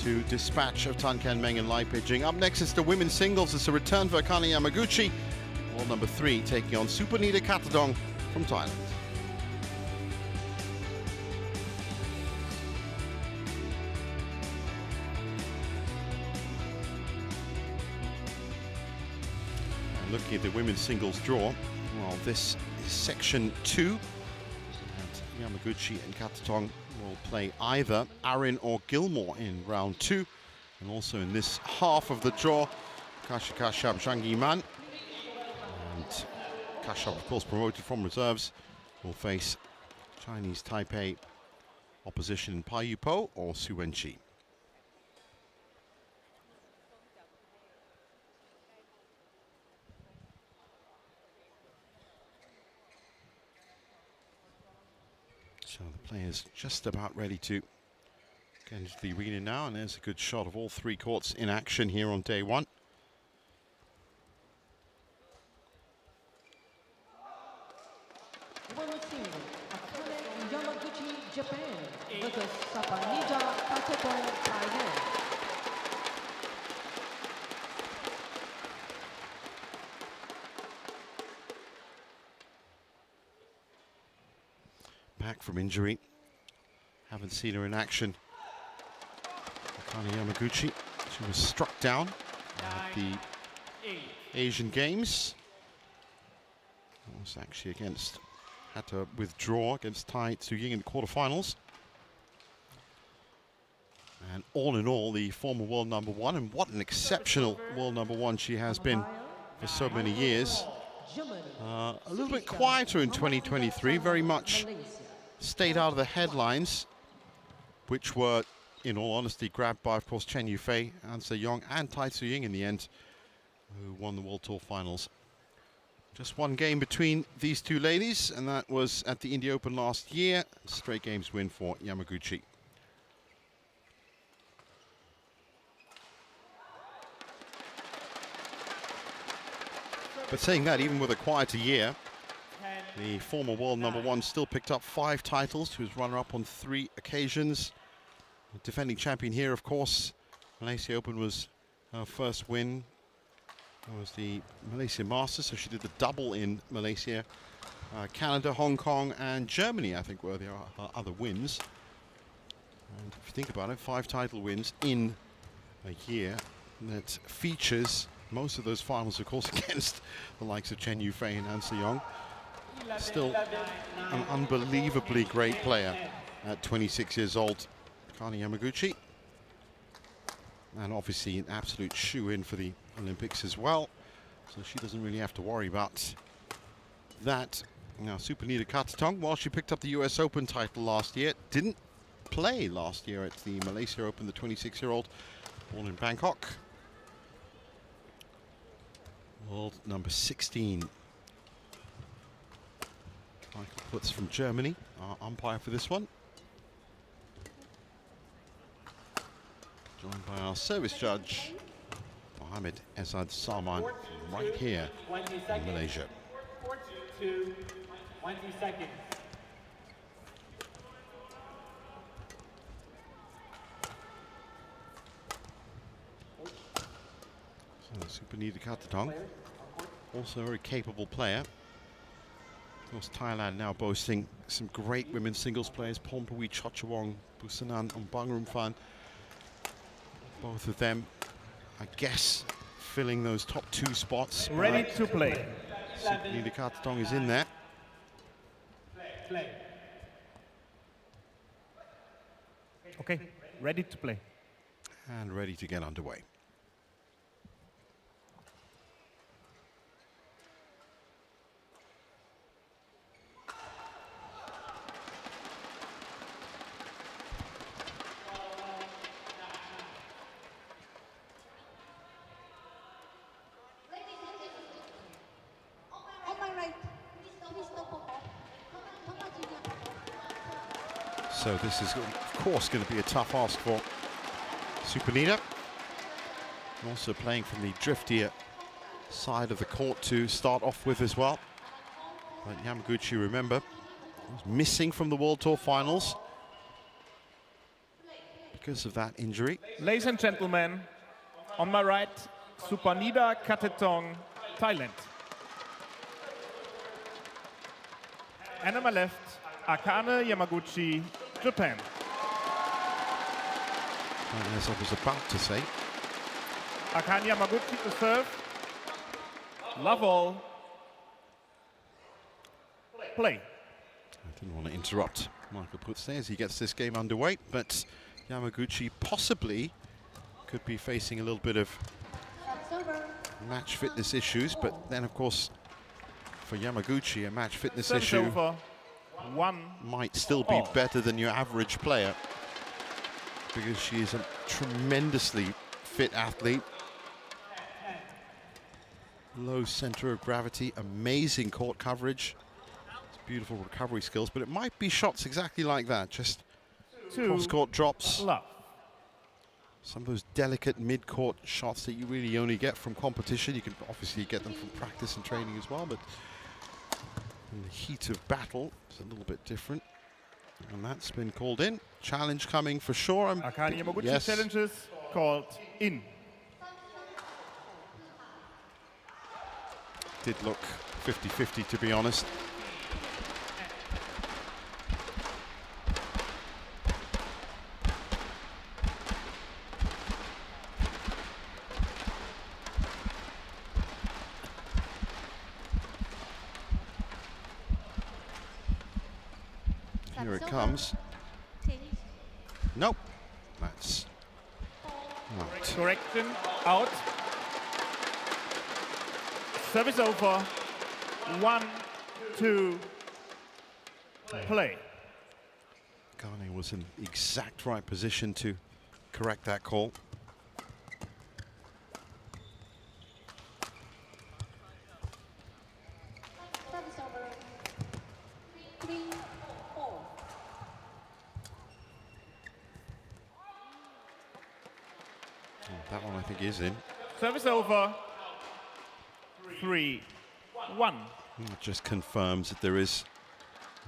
to dispatch of Tan Ken Meng and Lai Pei-jing. Up next is the women's singles. It's a return for Akane Yamaguchi, world number 3, taking on Supanida Katethong from Thailand. And looking at the women's singles draw, well, this is section 2. And Yamaguchi and Katethong will play either Arin or Gilmore in round 2. And also in this half of the draw, Kashab Zhang Yiman. And Kashab, of course, promoted from reserves, will face Chinese Taipei opposition Pa Yupo or Su Wenqi. So the players just about ready to get into the arena now, and there's a good shot of all 3 courts in action here on day 1. Akane Yamaguchi, Japan, versus Supanida Katethong, Thailand. Back from injury. Haven't seen her in action. Akane Yamaguchi. She was struck down at the Asian Games. It was actually against, had to withdraw against Tai Tzu-Ying in the quarterfinals. And all in all, the former world number 1, and what an exceptional world number 1 she has been for so many years. A little bit quieter in 2023, very much stayed out of the headlines, which were, in all honesty, grabbed by, of course, Chen Yufei, An Se-yong, and Tai Tzu-Ying in the end, who won the World Tour finals. Just one game between these two ladies, and that was at the India Open last year. Straight games win for Yamaguchi. But saying that, even with a quieter year, the former world number 1 still picked up 5 titles. She was runner-up on 3 occasions. Defending champion here, of course. Malaysia Open was her first win. It was the Malaysia Masters, so she did the double in Malaysia. Canada, Hong Kong, and Germany, I think, were her other wins. And if you think about it, 5 title wins in a year that features most of those finals, of course, against the likes of Chen Yufei and An Se-yong. Still an unbelievably great player at 26 years old, Akane Yamaguchi. And obviously an absolute shoe-in for the Olympics as well. So she doesn't really have to worry about that. Now, Supanida Katethong, while she picked up the US Open title last year, didn't play last year at the Malaysia Open, the 26-year-old, born in Bangkok. World number 16. Michael Putz from Germany, our umpire for this one. Joined by our service judge, Mohammed Ezad Salman, right here in Malaysia. 20 seconds. So Supanida Katethong, also a very capable player. Of course, Thailand now boasting some great women's singles players, Pornpui Chotchawong, Busanan and Bangrum-fan. Both of them, I guess, filling those top 2 spots. Ready to play. Supanida Katethong is in there. Play. Okay, ready to play. And ready to get underway. So this is, of course, going to be a tough ask for Supanida. Also playing from the driftier side of the court to start off with as well. But Yamaguchi, remember, was missing from the World Tour finals because of that injury. Ladies and gentlemen, on my right, Supanida Katethong, Thailand. And on my left, Akane Yamaguchi, Japan. As I was about to say. Akane Yamaguchi to serve. Love all. Play. I didn't want to interrupt Michael Putz there as he gets this game underway, but Yamaguchi possibly could be facing a little bit of match fitness issues, but then of course for Yamaguchi a match fitness issue might still be better than your average player, because she is a tremendously fit athlete. Low center of gravity, amazing court coverage, beautiful recovery skills, but it might be shots exactly like that, just cross-court drops. Some of those delicate mid-court shots that you really only get from competition. You can obviously get them from practice and training as well, but in the heat of battle, it's a little bit different. And that's been called in. Challenge coming for sure. Akane Yamaguchi challenges called in. Did look 50-50, to be honest. Here it comes. Nope. That's not. Correction, out. Service over. 1, 2, play. Akane was in the exact right position to correct that call. That one I think is in. Service over. 3, 1. It just confirms that there is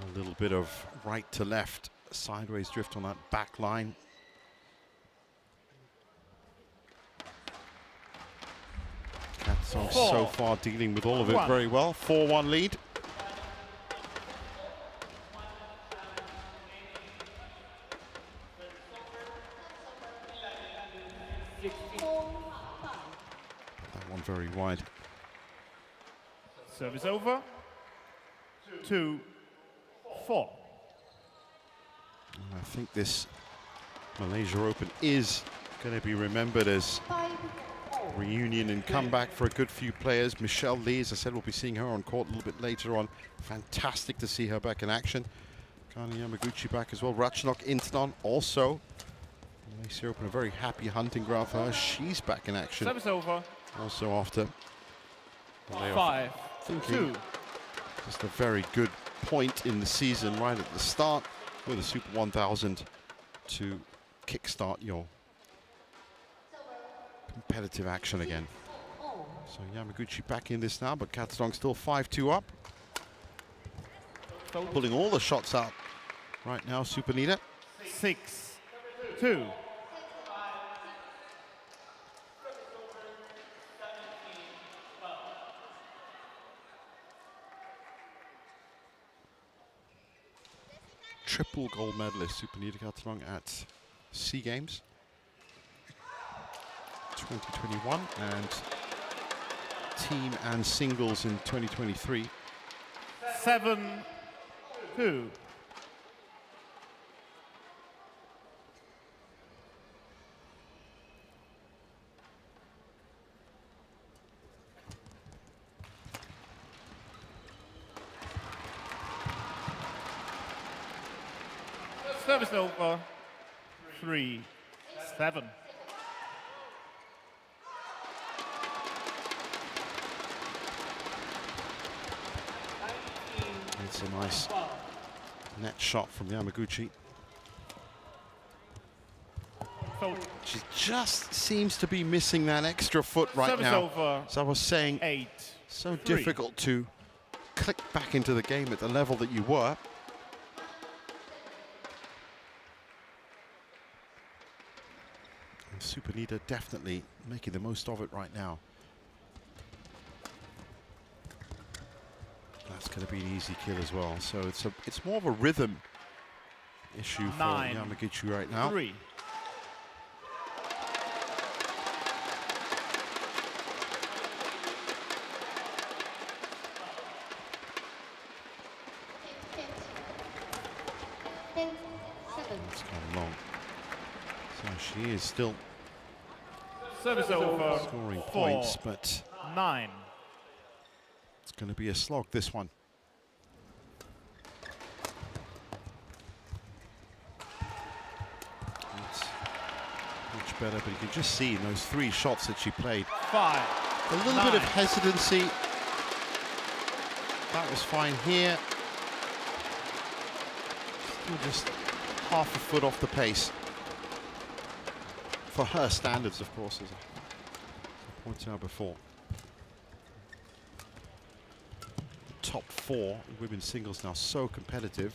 a little bit of right to left sideways drift on that back line. Katethong so far dealing with all of it very well. 4-1 lead. That one very wide. Service over. 2, 4. I think this Malaysia Open is going to be remembered as a reunion and comeback for a good few players. Michelle Lee, as I said, we'll be seeing her on court a little bit later on. Fantastic to see her back in action. Akane Yamaguchi back as well. Ratchanok Intanon also. Malaysia Open, a very happy hunting ground for her. She's back in action. Service over. Also after 5, 2. Just a very good point in the season right at the start with a Super 1000 to kickstart your competitive action again. So Yamaguchi back in this now, but Katethong still 5-2 up. Pulling all the shots out right now, Supanida. 6, 2. Triple gold medalist Supanida Katethong at SEA Games 2021 and team and singles in 2023. 7, 2. Service over. 3, 7. It's a nice net shot from Yamaguchi. She just seems to be missing that extra foot right Service now. over. As I was saying, 8, so 3. difficult to click back into the game at the level that you were. Supanida definitely making the most of it right now. That's going to be an easy kill as well. So it's more of a rhythm issue for Yamaguchi right now. 9-3. It's gone long. So she is still Service over. scoring 4, points, but 9. it's going to be a slog, this one. It's much better, but you can just see in those 3 shots that she played. 5. A little bit of hesitancy. That was fine here. Still just half a foot off the pace. For her standards, of course, as I pointed out before. The top 4 in women's singles now so competitive.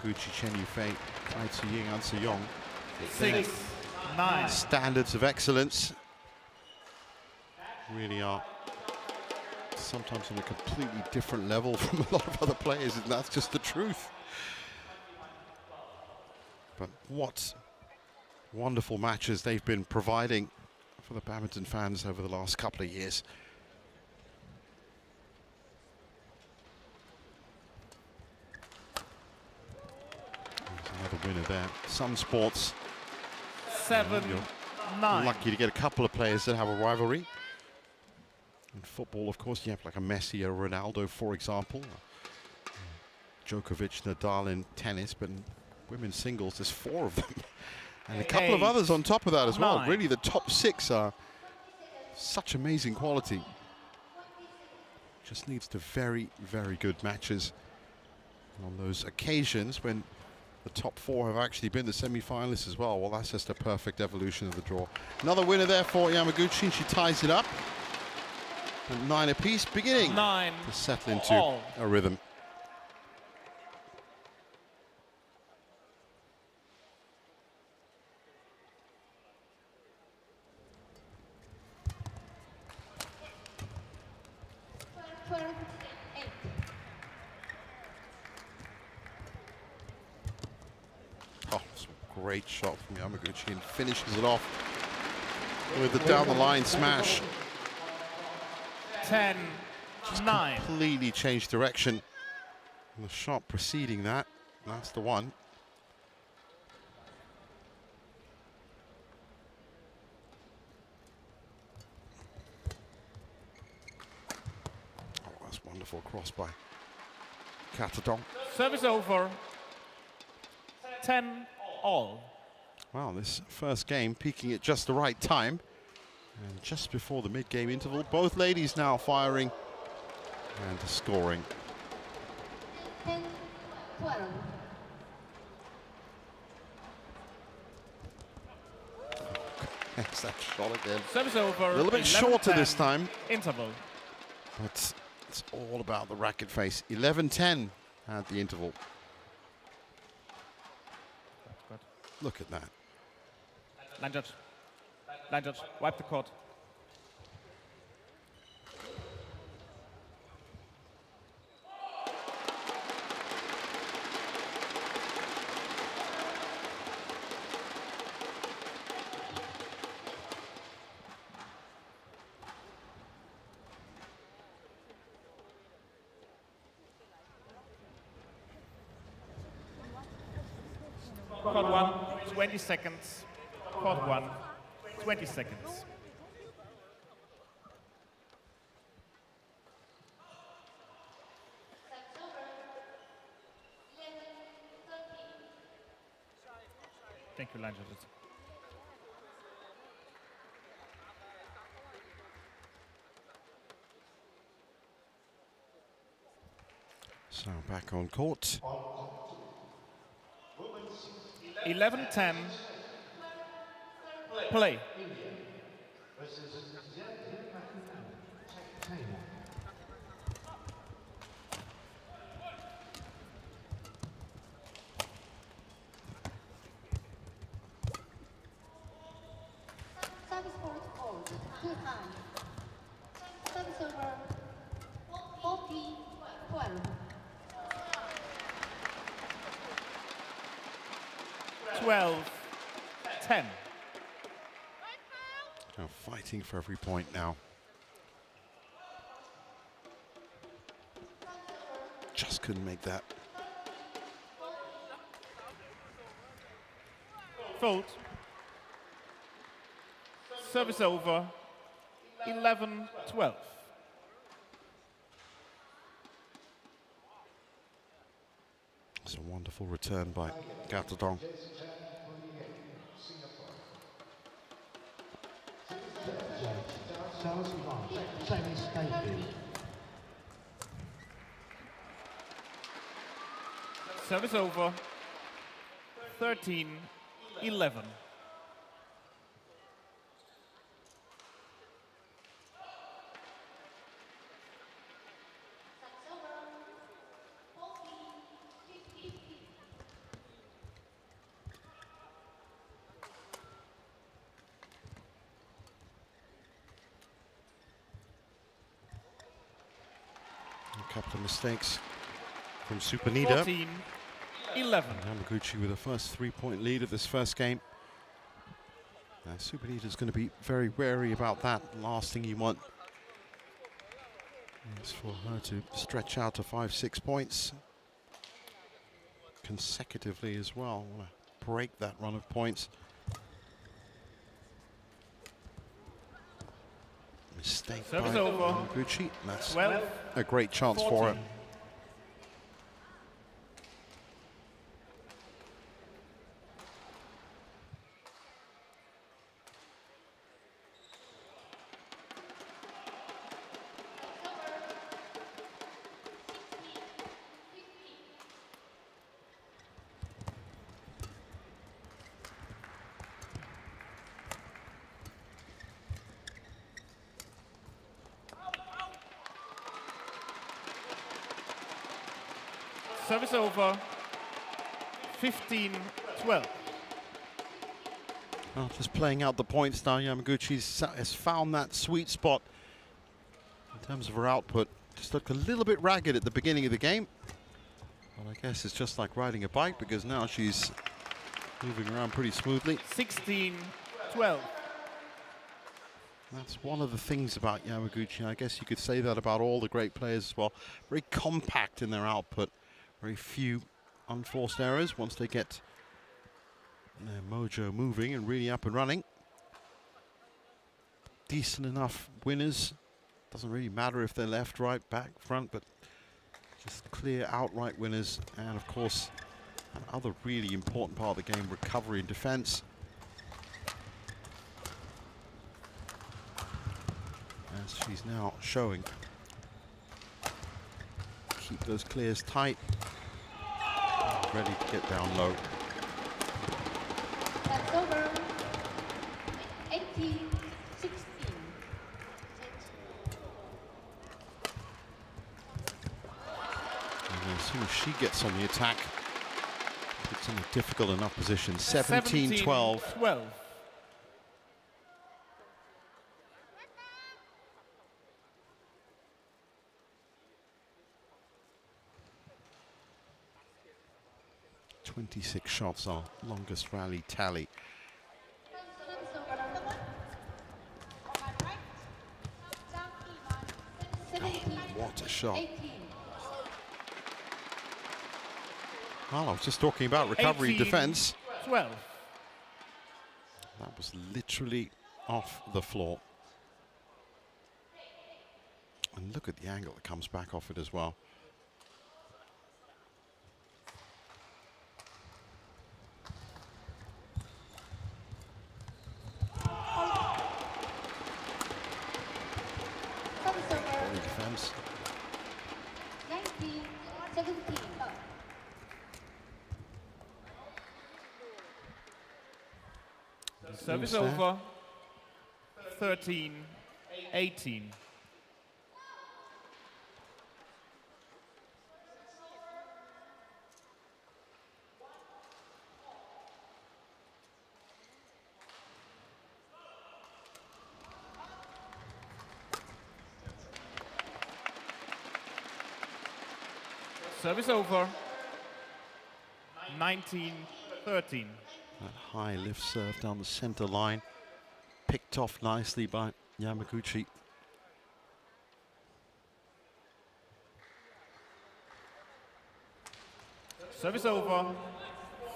Yamaguchi, Chen Yufei, Ai Tzu Ying, An Se-yong. 6, 9. Standards of excellence really are sometimes on a completely different level from a lot of other players, and that's just the truth. But what wonderful matches they've been providing for the badminton fans over the last couple of years. There's another winner there. Some sports, 7, you're 9. lucky to get a couple of players that have a rivalry. In football, of course, you have like a Messi or Ronaldo, for example. Djokovic, Nadal in tennis, but in women's singles, there's 4 of them. And a couple of others on top of that as well. 9. Really, the top 6 are such amazing quality. Just leads to very, very good matches. And on those occasions when the top 4 have actually been the semi-finalists as well, well, that's just a perfect evolution of the draw. Another winner there for Yamaguchi. She ties it up. And 9 apiece, beginning 9 to settle into all. a rhythm. Oh, it's a great shot from Yamaguchi and finishes it off with the down the line smash. 10, 9. Completely changed direction. And the shot preceding that, that's the one. Oh, that's wonderful cross by Katethong. Service over. 10 all. Wow, this first game peaking at just the right time. And just before the mid-game interval, both ladies now firing and scoring. 10, 12. There's that shot again. Service over. A little bit shorter this 11-10 time, Interval. but it's all about the racket face. 11-10 at the interval. Good. Look at that. Line judge. Line judge. Wipe the court. Court 1, 20 seconds. Court 1, 20 seconds. Thank you, line judges. So back on court. 11-10. Play. 2 times. Service over 40-12. 12-10. Now fighting for every point now. Just couldn't make that. Fault. Service over. 11-12. It's a wonderful return by Katethong. Service over. 13-11. A couple of mistakes from Supanida. 14-11. Yamaguchi with a first 3-point lead of this first game. Supanida's going to be very wary about that. Last thing you want is for her to stretch out to 5-6 points consecutively as well. Want to break that run of points. Mistake by Service over. Yamaguchi. That's 12, a great chance 14. for her. Service over. 15-12. Well, just playing out the points now. Yamaguchi has found that sweet spot in terms of her output. Just looked a little bit ragged at the beginning of the game. But I guess it's just like riding a bike because now she's moving around pretty smoothly. 16-12. That's one of the things about Yamaguchi. I guess you could say that about all the great players as well. Very compact in their output. Very few unforced errors once they get their mojo moving and really up and running. Decent enough winners. Doesn't really matter if they're left, right, back, front, but just clear outright winners. And of course, another really important part of the game, recovery and defense. As she's now showing. Keep those clears tight. Ready to get down low. That's over. 18-16. And as soon as she gets on the attack, it's in a difficult enough position. 17-12. 12. .26 shots, our longest rally tally. What a shot. Well, I was just talking about recovery defense. 12. That was literally off the floor. And look at the angle that comes back off it as well. Body defense. 19-17. Service there. over. 13-18. Service over. 19-13. That high lift serve down the center line, picked off nicely by Yamaguchi. Service over.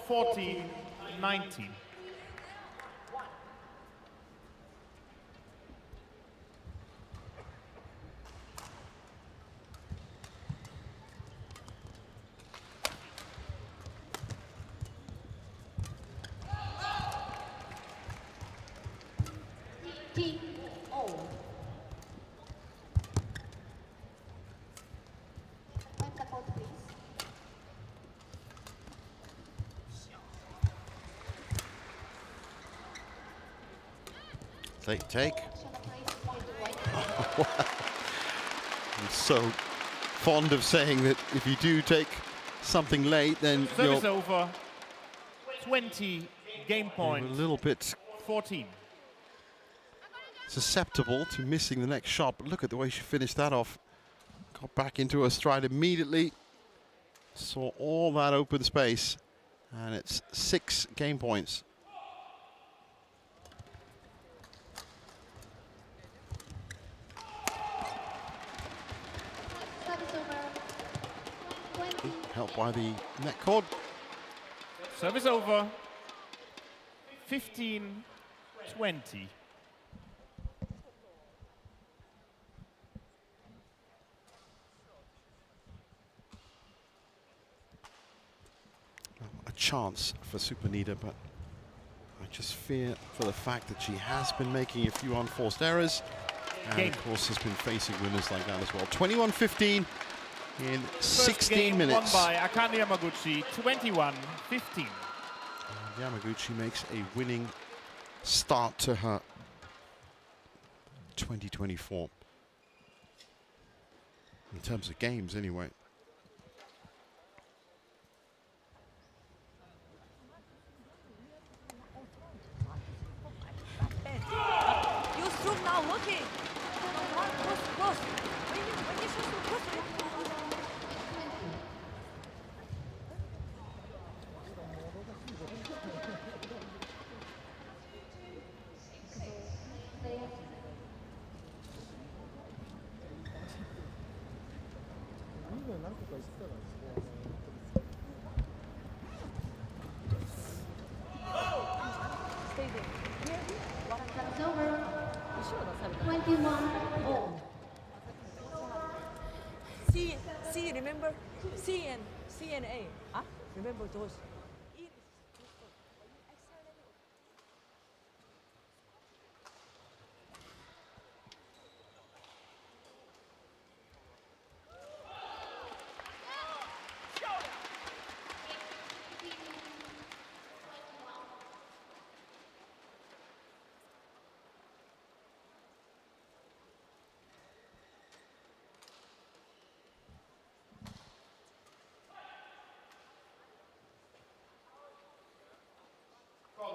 14-19. T-O. Point the court, please. Take. Show the place point to white. I'm so fond of saying that if you do take something late, then Service you're over. 20. Game point. a little bit 14. susceptible to missing the next shot. But look at the way she finished that off. Got back into her stride immediately. Saw all that open space. And it's 6 game points. Service over. 20. Helped by the net cord. Service over. 15-20. A chance for Supanida, but I just fear for the fact that she has been making a few unforced errors, and Game. of course has been facing winners like that as well. 21-15 in First 16 game minutes. won by Akane Yamaguchi. 21-15. Yamaguchi makes a winning start to her 2024. In terms of games, anyway. You stroke now, okay? Cross. When you shoot, cross. Stay there. Service over. 21 all. C, remember? C and A. Huh? Remember those.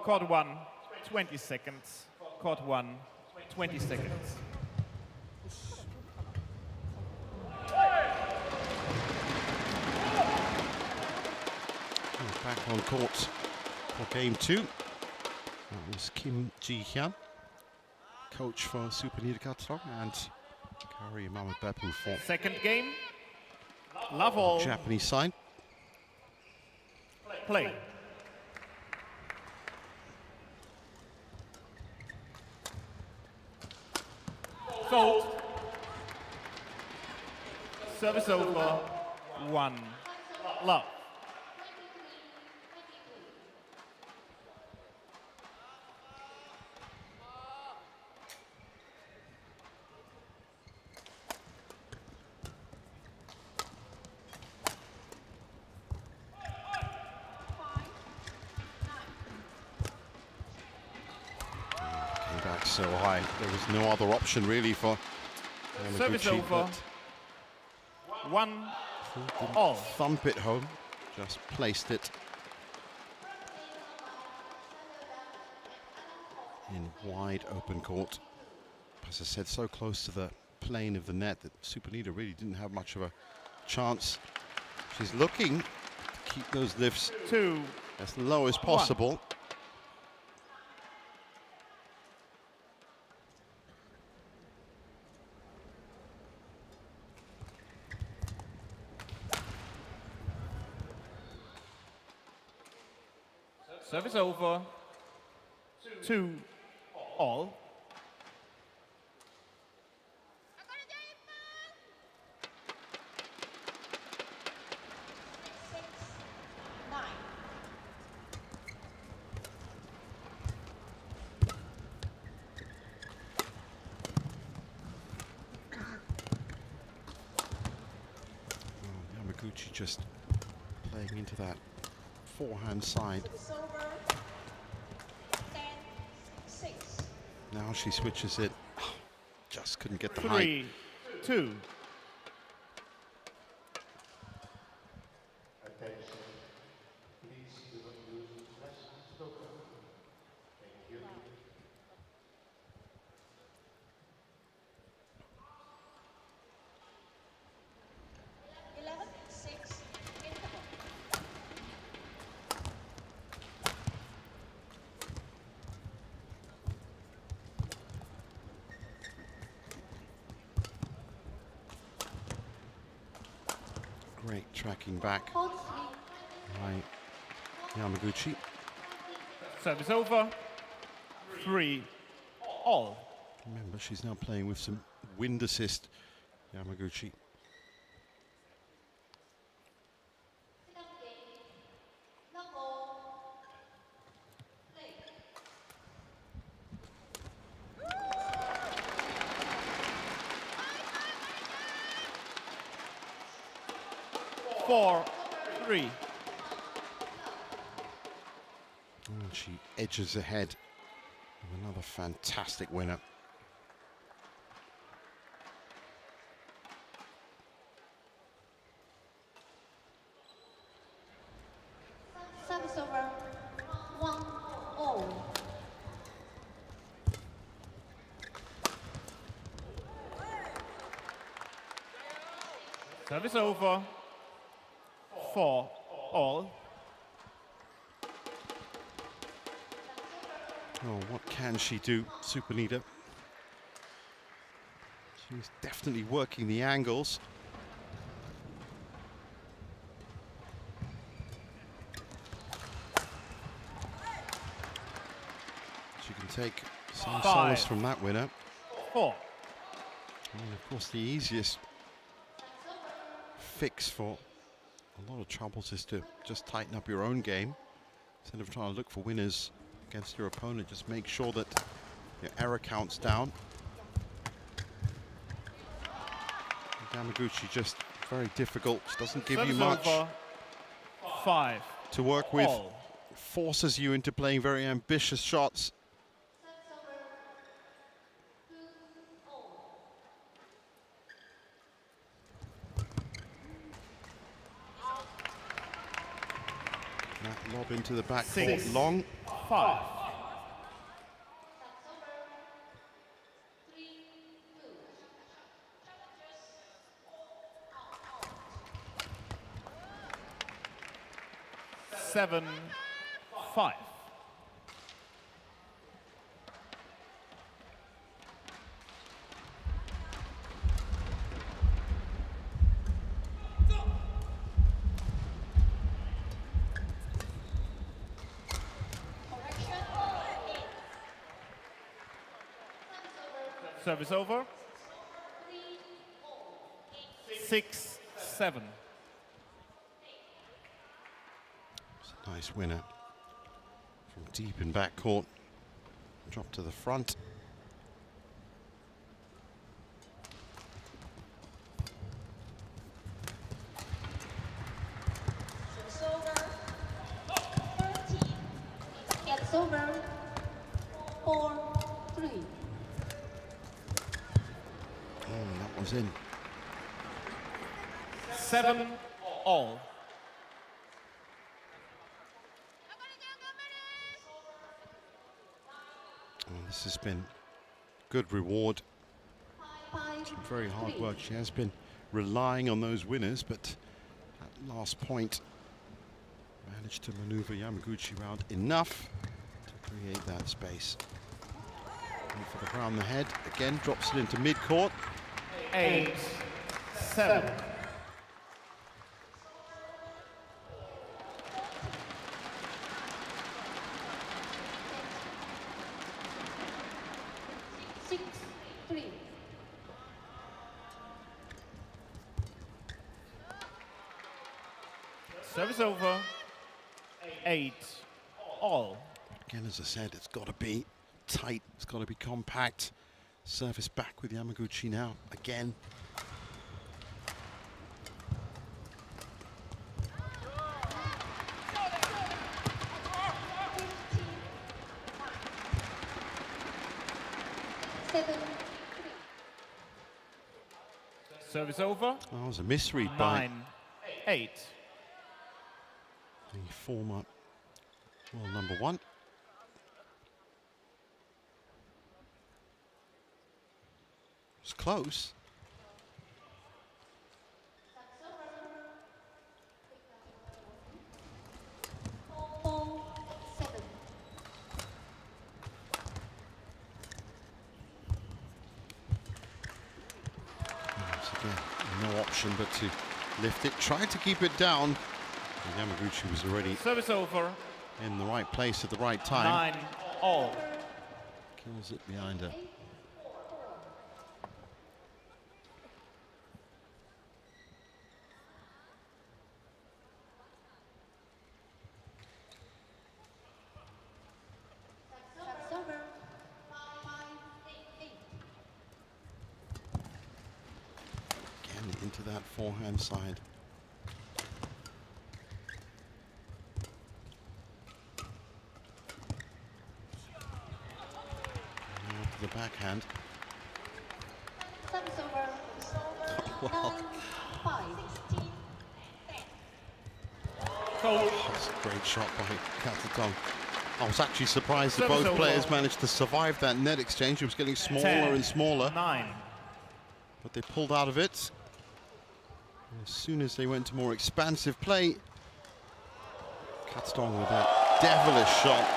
Court 1, 20 seconds. Court 1, 20 seconds. Back on court for game 2. That was Kim Ji-hyun, coach for Supanida Katethong, and Kari Yamaguchi for Second game. Love all. Japanese side. Play. Fault. Service over. 1. Love. Came back so high. There was no other option really for Service Yamaguchi, over. but 1 didn't all. thump it home, just placed it in wide open court. As I said, so close to the plane of the net that Supanida really didn't have much of a chance. She's looking to keep those lifts 2. as low as possible. Service over. 2 all. Yamaguchi just playing into that forehand side. Now she switches it. Just couldn't get the height. 3, 2. Great tracking back Hold by Yamaguchi. Service over. 3 all. Remember, she's now playing with some wind assist, Yamaguchi. Four, 3. And she edges ahead with another fantastic winner. Service over. 1-0. Service over. 4 all. Oh, what can she do, Supanida? She's definitely working the angles. She can take some 5. solace from that winner. 4. And of course, the easiest fix for a lot of troubles is to just tighten up your own game. Instead of trying to look for winners against your opponent, just make sure that your error counts down. Yamaguchi just very difficult, she doesn't give you much. Over. 5 To work with, all. forces you into playing very ambitious shots. That lob into the back court 6. long. 5. Seven, 5. Service over. 6, 7. It's a nice winner from deep in back court. Drop to the front. It's over. 13. It's over. 4-3. That was in. 7 all. This has been good reward. 5-3. Very hard work. She has been relying on those winners, but that last point. Managed to maneuver Yamaguchi around enough to create that space. And for the round the head, again drops it into mid-court. 8, 7. Service over. 8 all. Again, as I said, it's got to be tight. It's got to be compact. Service back with Yamaguchi now. Again. Service over. Oh, that was a misread 9, by 8. the former world number 1. It's close. Once again, no option but to lift it. Tried to keep it down. And Yamaguchi was already Service over. in the right place at the right time. 9 all. Kills it behind her. Again into that forehand side. The backhand. Well, that's a great shot by Katethong. I was actually surprised that both players managed to survive that net exchange. It was getting smaller 10, and smaller. 9. But they pulled out of it. And as soon as they went to more expansive play, Katethong with that devilish shot.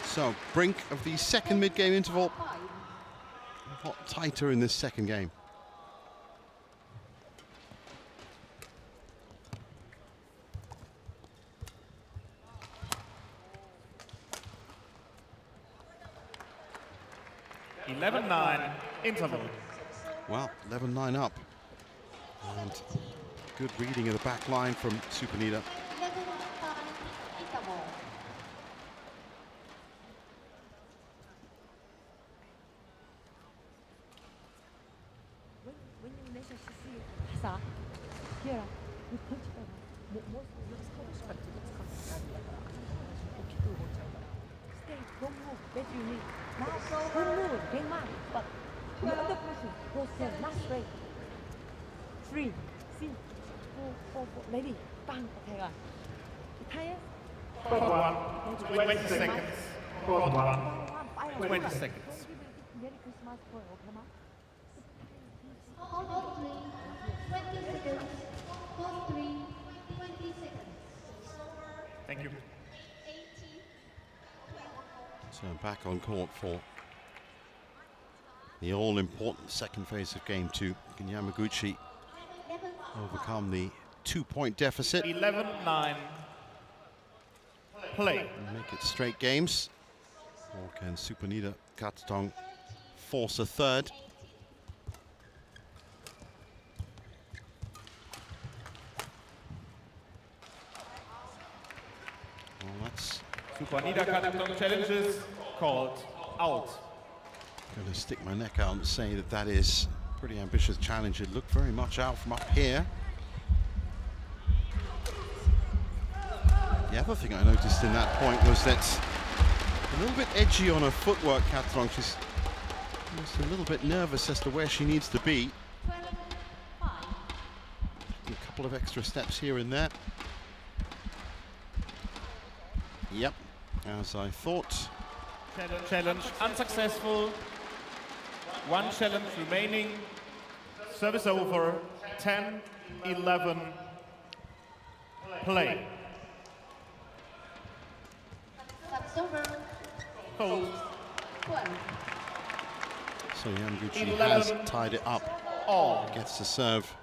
So, brink of the second mid-game interval. A lot tighter in this second game. (11-9) interval. Well, 11-9 up. And good reading of the back line from Supanida. When you measure Shisi, here, you punch stay, don't move, that you need. Now, don't move, big man, but the other person goes there, not straight. 3, see, 4, ready, bang, okay, Italian. 20 seconds. 20 seconds. Merry Christmas for Oklahoma. 20 seconds. Thank you. So back on court for the all-important second phase of game 2. Can Yamaguchi overcome the 2-point deficit? 11-9. Play. And make it straight games. Or can Supanida Katethong force a third? Well, that's Supanida Katethong challenges called out. going to stick my neck out and say that that is a pretty ambitious challenge. It looked very much out from up here. The other thing I noticed in that point was that a little bit edgy on her footwork, Katethong. She's just a little bit nervous as to where she needs to be. A couple of extra steps here and there. Yep, as I thought. Challenge unsuccessful. 1 challenge remaining. Service over, 10-11, play. Service over. Hold. 12. So Yamaguchi 11 has tied it up, all. gets the serve,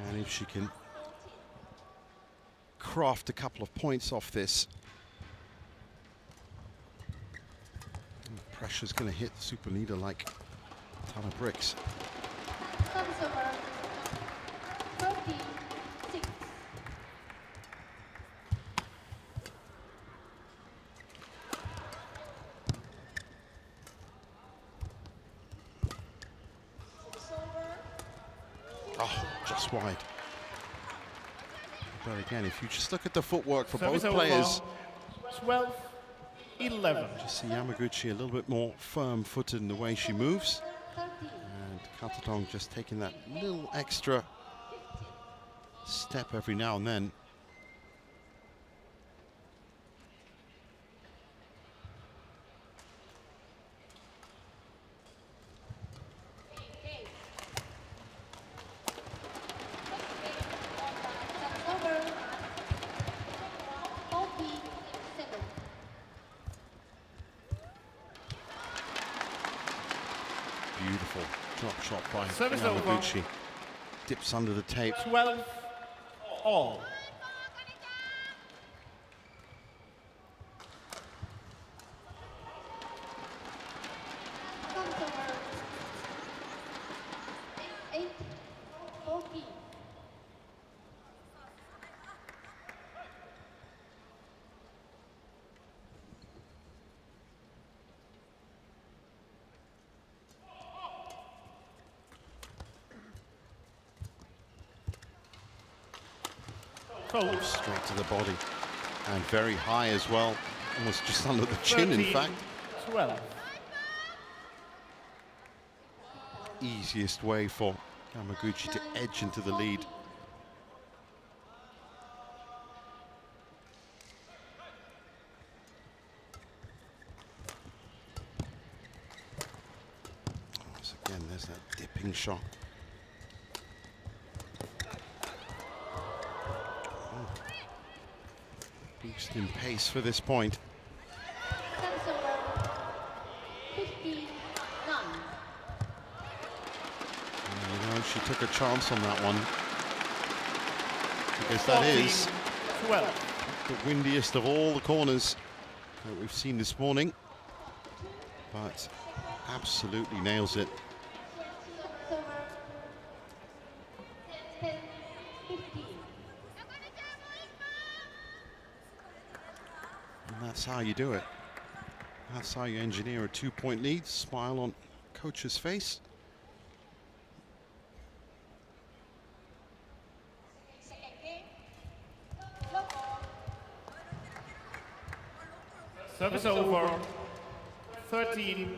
and if she can craft a couple of points off this, the pressure's going to hit Supanida like a ton of bricks. Service over. 36. Oh, just wide. But again, if you just look at the footwork for Service both over, players, 12-11. just see Yamaguchi a little bit more firm-footed in the way she moves. 30. And Katethong just taking that little extra step every now and then. Service over. 47. Beautiful drop shot by Service over. Yamaguchi. Dips under the tape. 12 all. Service over. 8-14. Hold. Straight to the body. And very high as well. Almost just under the chin, in fact. 12. Easiest way for Yamaguchi to edge into the lead. So again, there's that dipping shot. Boost in pace for this point. Service over. 59. And, you know, she took a chance on that one. Because that is 12. the windiest of all the corners that we've seen this morning. But absolutely nails it. Service over. 10-15. And that's how you do it. That's how you engineer a 2-point lead. Smile on coach's face. Service over, 13-14.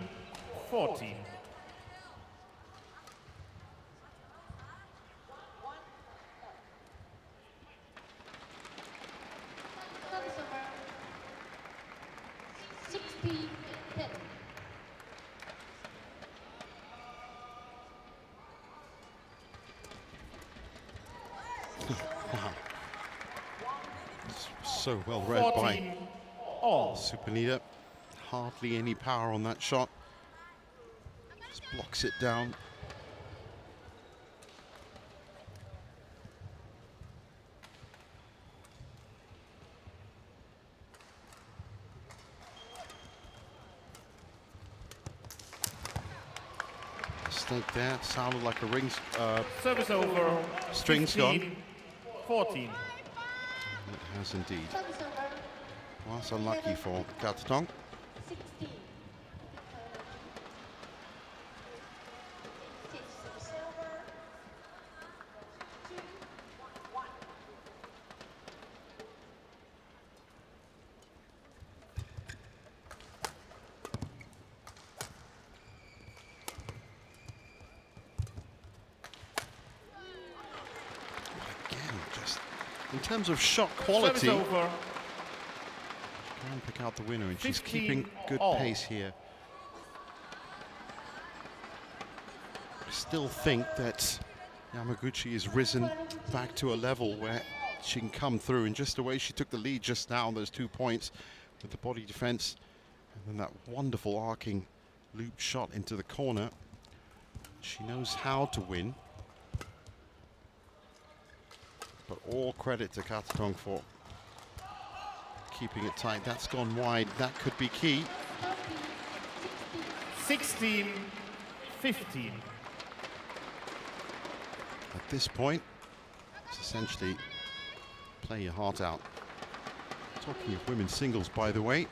Service over. 60-10. Wow. So well read by 14 all. Supanida. Hardly any power on that shot. Just blocks it down. Mistake there. Sounded like a ring. Service over, Strings gone. 14. It has indeed. Service over. Well, that's unlucky for Katethong. 60. Service over. 2-1. Again, just in terms of shot quality, Service over, can pick out the winner, and she's 15 keeping good all. pace here. I still think that Yamaguchi has risen back to a level where she can come through, and just the way she took the lead just now on those 2 points with the body defense and then that wonderful arcing loop shot into the corner. She knows how to win. But all credit to Katethong for keeping it tight. That's gone wide. That could be key. 16-15. At this point, it's essentially play your heart out. Talking of women's singles, by the way,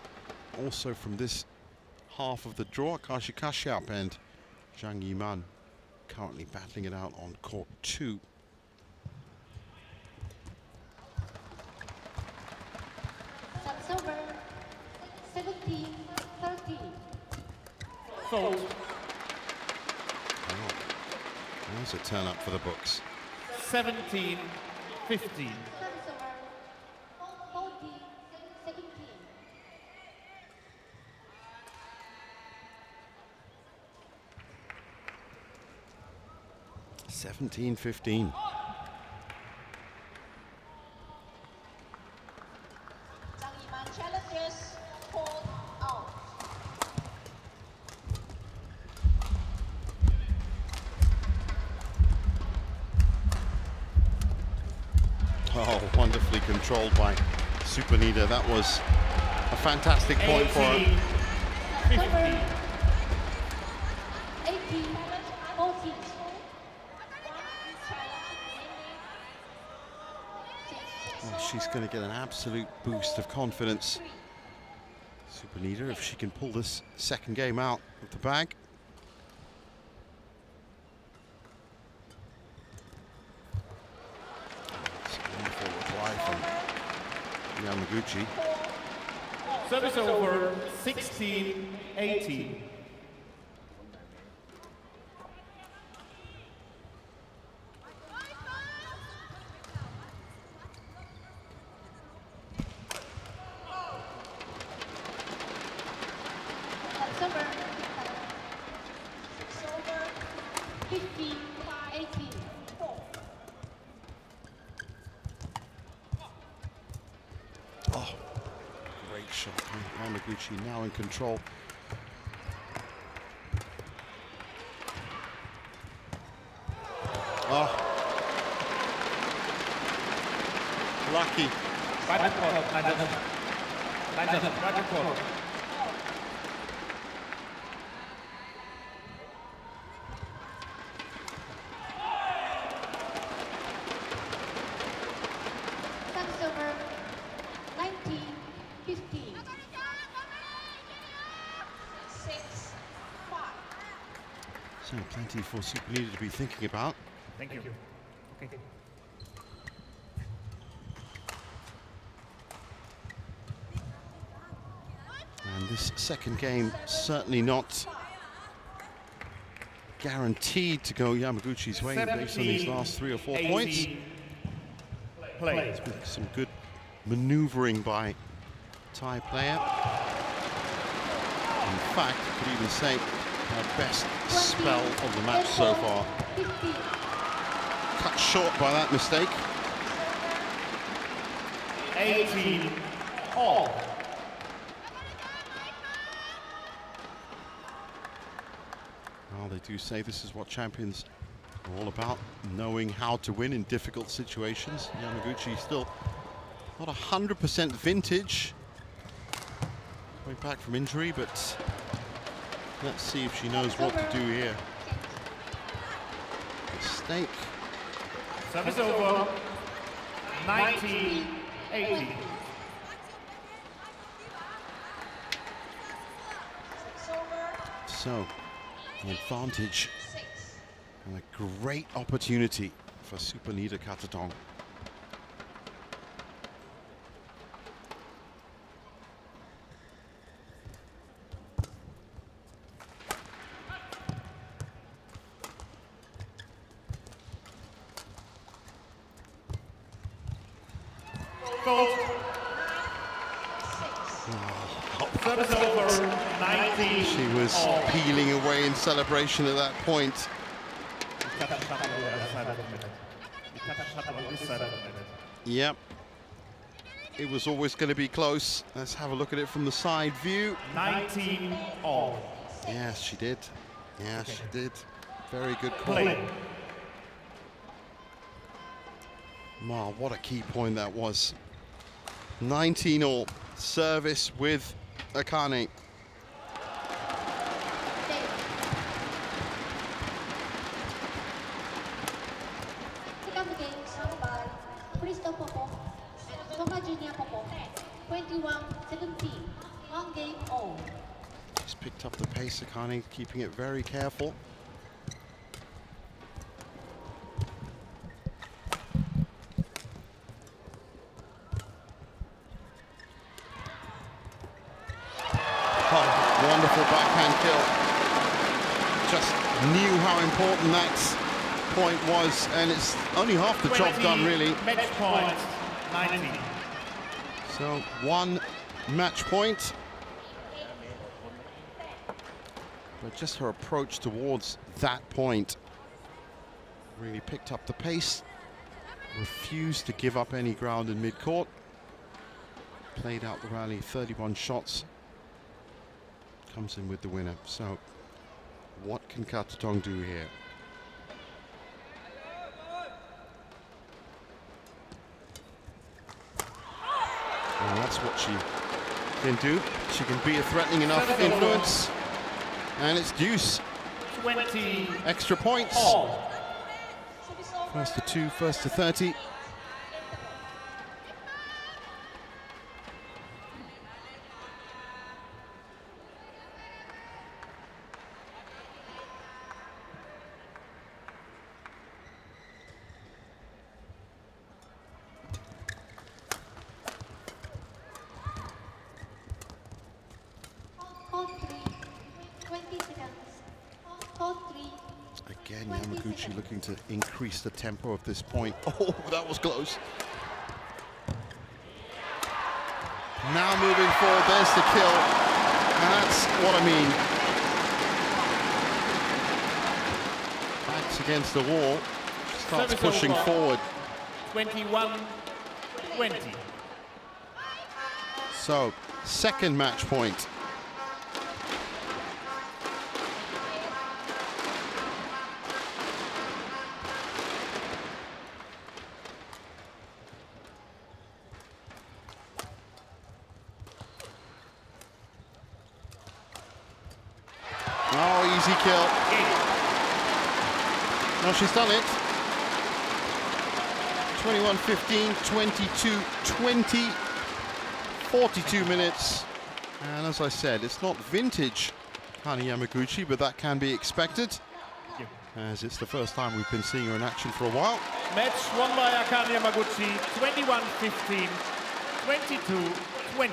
also from this half of the draw, Kashi Kashyap and Zhang Yiman currently battling it out on court 2. Server 17-13. Fault. Oh, there's a turn up for the books. 17-15. Server 14-17. 17-15. Zhang Yiman challenges, called out. Oh, wonderfully controlled by Supanida. That was a fantastic point for her. 18-15. 18-14. Oh, she's going to get an absolute boost of confidence. Supanida, if she can pull this second game out of the bag. It's a wonderful reply from Yamaguchi. Service over. 16-18. Server 15-18. Oh, great shot. Yamaguchi now in control. Oh. Lucky. Right court. Server 19-15. 6-5. So plenty for Supanida to be thinking about. Thank you. Okay. And this second game certainly not guaranteed to go Yamaguchi's way based on these last 3 or 4 points. Play. With some good maneuvering by Thai player. In fact, you could even say her best spell of the match so far. 15. Cut short by that mistake. 18 all. Well, they do say this is what champions are all about, knowing how to win in difficult situations. Yamaguchi still not 100% vintage, coming back from injury, but let's see if she knows what to do here. Mistake. Service over. 19-18. So, the advantage and a great opportunity for Supanida Katethong. Service over. 19. She was peeling away in celebration at that point. Cut a shuttle on the other side of the net. You cut a shuttle on this side of the net. Yep. It was always going to be close. Let's have a look at it from the side view. 19 all. Yes, she did. Yeah, she did. Very good call. Play. Wow, what a key point that was. 19 all. Service with Akane. Second game served by Christoph Popov and Thomas Junior Popov. 21-17. One game all. Just picked up the pace, Akane, keeping it very careful. Oh, wonderful backhand kill. Just knew how important that point was, and it's only half the job done, really. Match point, 19. So, one match point. But just her approach towards that point really picked up the pace, refused to give up any ground in mid-court, played out the rally, 31 shots, comes in with the winner. So what can Katethong do here? And that's what she can do. She can be a threatening enough influence. And it's deuce. 20 extra points. all. First to 2, first to 30. Hold 3. 20 seconds. Hold 3. Again, Yamaguchi looking to increase the tempo of this point. Oh, that was close. Now moving forward, there's the kill. And that's what I mean. Backs against the wall. Starts Service pushing over. forward. 21-20. So, second match point. Oh, easy kill. No, she's done it. 21-15, 22-20, 42 minutes. And as I said, it's not vintage Akane Yamaguchi, but that can be expected, as it's the first time we've been seeing her in action for a while. Match won by Akane Yamaguchi, 21-15, 22-20.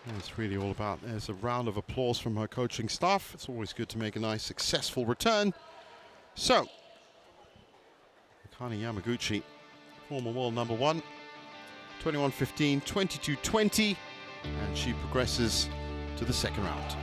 And it's really all about, there's a round of applause from her coaching staff. It's always good to make a nice, successful return. So, Akane Yamaguchi, former world number 1, 21-15, 22-20, and she progresses to the second round.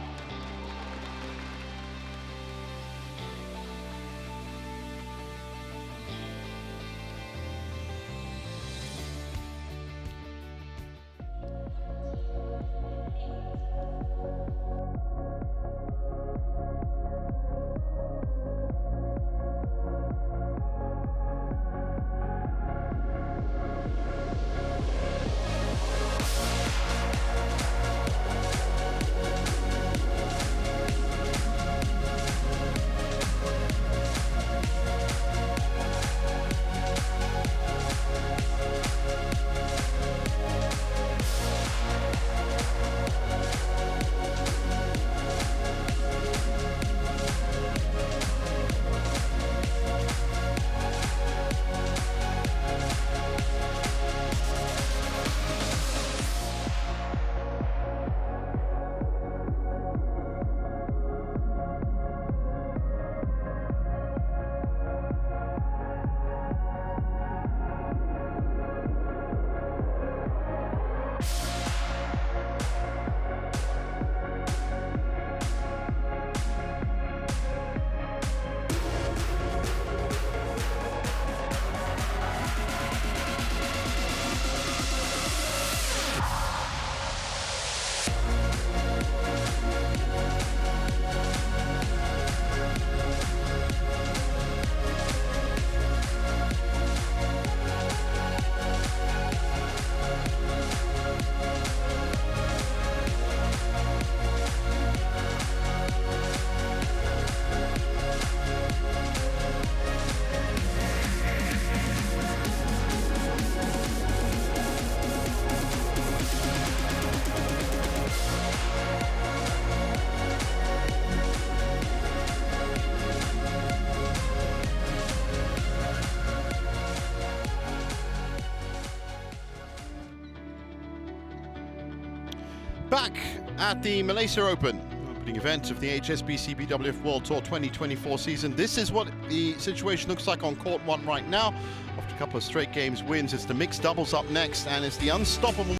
Back at the Malaysia Open, opening event of the HSBC BWF World Tour 2024 season. This is what the situation looks like on court 1 right now. After a couple of straight games wins, it's the mixed doubles up next, and it's the unstoppable